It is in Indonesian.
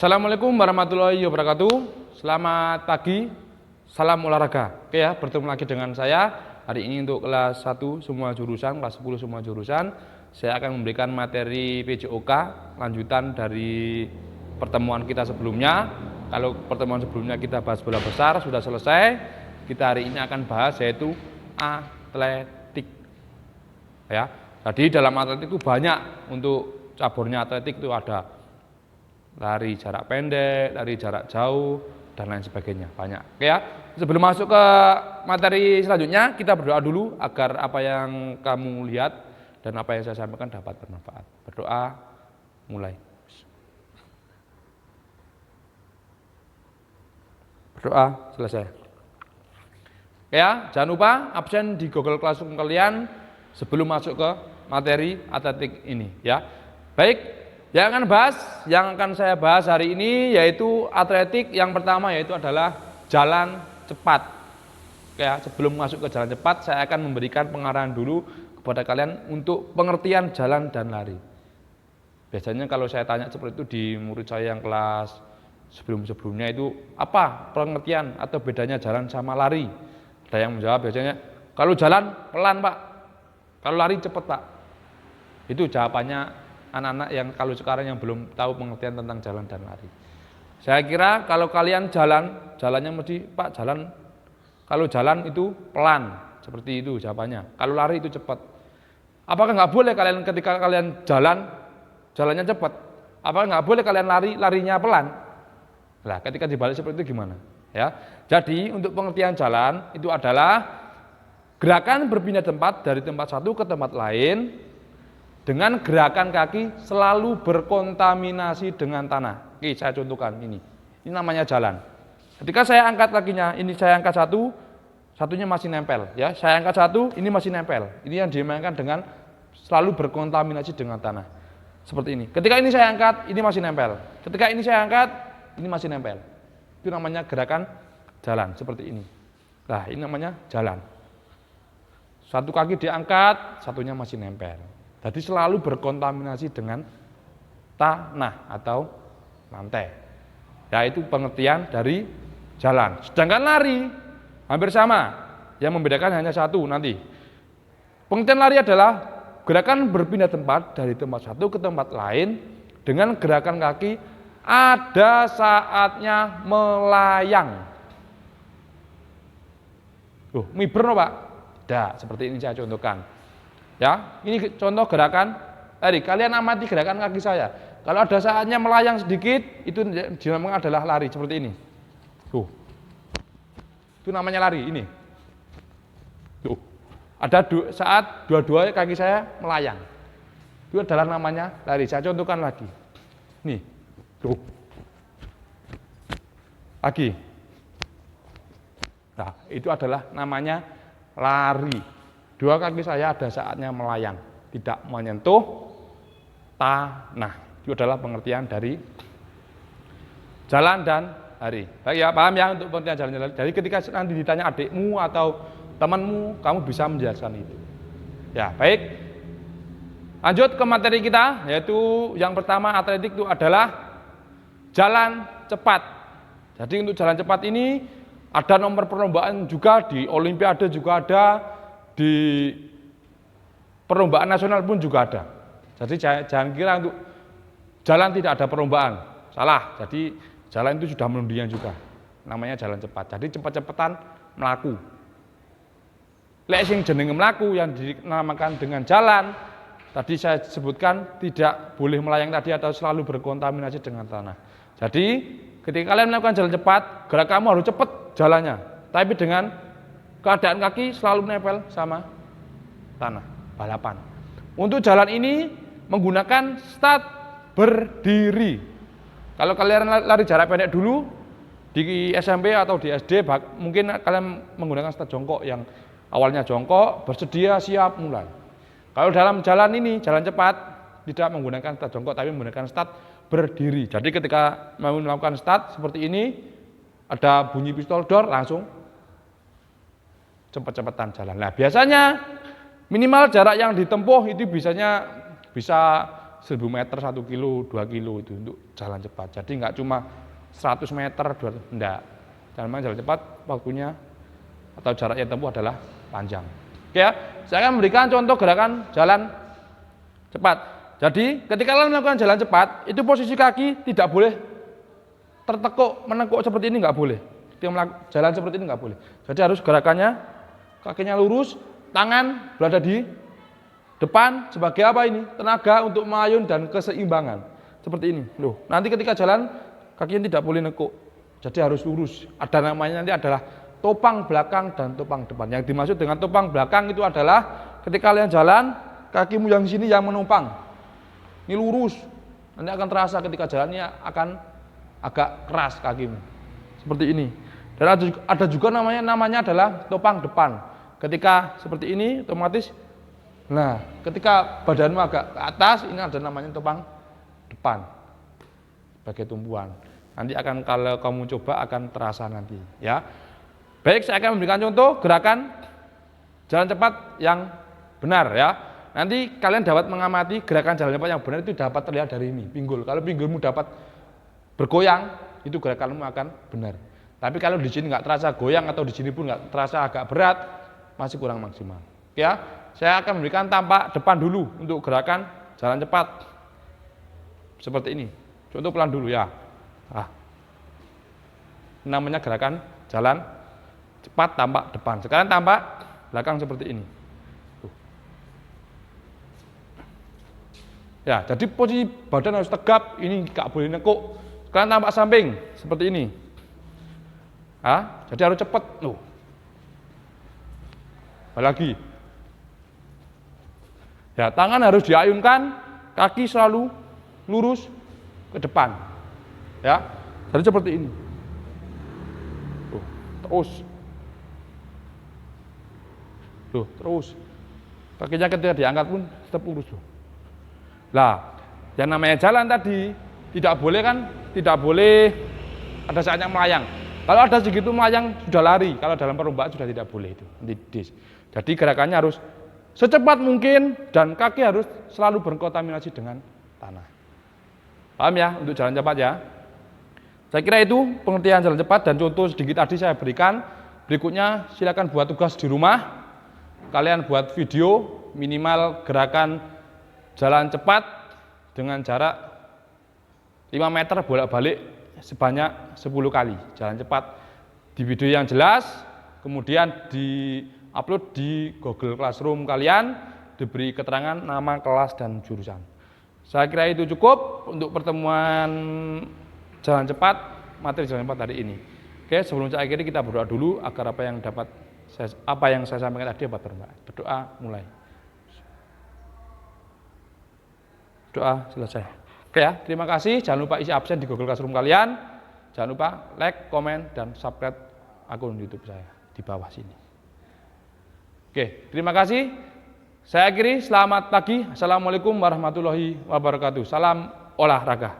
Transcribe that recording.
Assalamualaikum warahmatullahi wabarakatuh. Selamat pagi, salam olahraga. Oke ya, bertemu lagi dengan saya. Hari ini untuk kelas 1 semua jurusan, kelas 10 semua jurusan. Saya akan memberikan materi PJOK lanjutan dari pertemuan kita sebelumnya. Kalau pertemuan sebelumnya kita bahas bola besar, sudah selesai. Kita hari ini akan bahas yaitu atletik. Ya. Jadi dalam atletik itu banyak, untuk caburnya atletik itu ada lari jarak pendek, lari jarak jauh, dan lain sebagainya, banyak. Oke ya, sebelum masuk ke materi selanjutnya, kita berdoa dulu agar apa yang kamu lihat dan apa yang saya sampaikan dapat bermanfaat. Berdoa, mulai. Berdoa, selesai. Oke ya, jangan lupa absen di Google Classroom kalian sebelum masuk ke materi atletik ini ya. Baik. Yang akan saya bahas hari ini yaitu atletik. Yang pertama yaitu adalah jalan cepat. Ya, sebelum masuk ke jalan cepat, saya akan memberikan pengarahan dulu kepada kalian untuk pengertian jalan dan lari. Biasanya kalau saya tanya seperti itu di murid saya yang kelas sebelum-sebelumnya itu, apa pengertian atau bedanya jalan sama lari? Ada yang menjawab biasanya, kalau jalan pelan Pak, kalau lari cepat Pak. Itu jawabannya anak-anak yang kalau sekarang yang belum tahu pengertian tentang jalan dan lari. Saya kira kalau kalian jalannya mesti Pak jalan, kalau jalan itu pelan, seperti itu jawabannya. Kalau lari itu cepat. Apakah nggak boleh kalian ketika kalian jalannya cepat? Apakah nggak boleh kalian larinya pelan? Nah, ketika dibalik seperti itu gimana? Ya, jadi untuk pengertian jalan itu adalah gerakan berpindah tempat dari tempat satu ke tempat lain dengan gerakan kaki selalu berkontaminasi dengan tanah. Oke, saya contohkan ini. Ini namanya jalan. Ketika saya angkat kakinya, ini saya angkat satu, satunya masih nempel. Ya, saya angkat satu, ini masih nempel. Ini yang dimainkan dengan selalu berkontaminasi dengan tanah. Seperti ini. Ketika ini saya angkat, ini masih nempel. Ketika ini saya angkat, ini masih nempel. Itu namanya gerakan jalan, seperti ini. Nah, ini namanya jalan. Satu kaki diangkat, satunya masih nempel. Jadi selalu berkontaminasi dengan tanah atau lantai. Ya, itu pengertian dari jalan. Sedangkan lari hampir sama. Yang membedakan hanya satu nanti. Pengertian lari adalah gerakan berpindah tempat dari tempat satu ke tempat lain dengan gerakan kaki ada saatnya melayang. Miber no Pak? Tidak, seperti ini saya contohkan. Ya, ini contoh gerakan lari. Kalian amati gerakan kaki saya. Kalau ada saatnya melayang sedikit, itu dinamakan adalah lari seperti ini. Tuh. Itu namanya lari ini. Tuh. Ada saat dua-dua kaki saya melayang. Itu adalah namanya lari. Saya contohkan lagi. Nih. Tuh. Lagi. Nah, itu adalah namanya lari. Dua kaki saya ada saatnya melayang, tidak menyentuh tanah. Itu adalah pengertian dari jalan dan lari. Baik ya, paham ya untuk pengertian jalan dan lari. Jadi ketika nanti ditanya adikmu atau temanmu, kamu bisa menjelaskan itu. Ya, baik. Lanjut ke materi kita, yaitu yang pertama atletik itu adalah jalan cepat. Jadi untuk jalan cepat ini ada nomor perlombaan juga, di Olimpiade juga ada, di perlombaan nasional pun juga ada. Jadi jangan kira untuk jalan tidak ada perlombaan, salah. Jadi jalan itu sudah menundian juga, namanya jalan cepat. Jadi cepat-cepatan melaku. Lek sing jenenge melaku yang dinamakan dengan jalan, tadi saya sebutkan tidak boleh melayang tadi atau selalu berkontaminasi dengan tanah. Jadi ketika kalian melakukan jalan cepat, gerak kamu harus cepat jalannya, tapi dengan keadaan kaki selalu nempel sama tanah, balapan. Untuk jalan ini menggunakan start berdiri. Kalau kalian lari jarak pendek dulu di SMP atau di SD, mungkin kalian menggunakan start jongkok yang awalnya jongkok, bersedia siap mulai. Kalau dalam jalan ini, jalan cepat, tidak menggunakan start jongkok tapi menggunakan start berdiri. Jadi ketika mau melakukan start seperti ini, ada bunyi pistol door, langsung cepat-cepatan jalan. Nah, biasanya minimal jarak yang ditempuh itu bisa 1000 meter, 1 kilo, 2 kilo itu untuk jalan cepat. Jadi nggak cuma 100 meter, enggak. Jalan cepat waktunya atau jarak yang tempuh adalah panjang. Oke ya, saya akan memberikan contoh gerakan jalan cepat. Jadi ketika kalian melakukan jalan cepat, itu posisi kaki tidak boleh tertekuk, menekuk seperti ini, nggak boleh. Jalan seperti ini nggak boleh. Jadi harus gerakannya kakinya lurus, tangan berada di depan sebagai apa ini? Tenaga untuk mengayun dan keseimbangan. Seperti ini. Loh, nanti ketika jalan kakinya tidak boleh nekuk. Jadi harus lurus. Ada namanya nanti adalah topang belakang dan topang depan. Yang dimaksud dengan topang belakang itu adalah ketika kalian jalan, kakimu yang sini yang menopang. Ini lurus. Nanti akan terasa ketika jalannya akan agak keras kakimu. Seperti ini. Dan ada juga namanya adalah topang depan. Ketika seperti ini otomatis, nah ketika badanmu agak ke atas, ini ada namanya topang depan sebagai tumpuan. Nanti akan kalau kamu coba akan terasa nanti ya. Baik, saya akan memberikan contoh gerakan jalan cepat yang benar ya. Nanti kalian dapat mengamati gerakan jalan cepat yang benar itu dapat terlihat dari ini, pinggul. Kalau pinggulmu dapat bergoyang, itu gerakanmu akan benar. Tapi kalau di sini nggak terasa goyang atau di sini pun nggak terasa agak berat, masih kurang maksimal. Oke ya, saya akan memberikan tampak depan dulu untuk gerakan jalan cepat seperti ini. Contoh pelan dulu ya. Namanya gerakan jalan cepat tampak depan. Sekarang tampak belakang seperti ini. Tuh. Ya, jadi posisi badan harus tegap. Ini nggak boleh nekuk. Sekarang tampak samping seperti ini. Jadi harus cepat. Lagi. Ya, tangan harus diayunkan, kaki selalu lurus ke depan. Ya, jadi seperti ini. Terus. Kakinya ketika diangkat pun tetap lurus. Lah, yang namanya jalan tadi tidak boleh ada saatnya melayang. Kalau ada segitu melayang sudah lari, kalau dalam perlombaan sudah tidak boleh itu. Jadi gerakannya harus secepat mungkin dan kaki harus selalu berkontaminasi dengan tanah. Paham ya untuk jalan cepat ya? Saya kira itu pengertian jalan cepat dan contoh sedikit tadi saya berikan. Berikutnya silakan buat tugas di rumah. Kalian buat video minimal gerakan jalan cepat dengan jarak 5 meter bolak-balik sebanyak 10 kali. Jalan cepat di video yang jelas, kemudian di-upload di Google Classroom kalian, diberi keterangan nama kelas dan jurusan. Saya kira itu cukup untuk pertemuan jalan cepat, materi jalan cepat hari ini. Oke, sebelum saya akhiri kita berdoa dulu agar apa yang saya sampaikan tadi dapat bermanfaat. Berdoa mulai. Doa selesai. Oke ya, terima kasih. Jangan lupa isi absen di Google Classroom kalian. Jangan lupa like, komen, dan subscribe akun YouTube saya di bawah sini. Oke, terima kasih. Saya akhiri, selamat pagi. Assalamualaikum warahmatullahi wabarakatuh. Salam olahraga.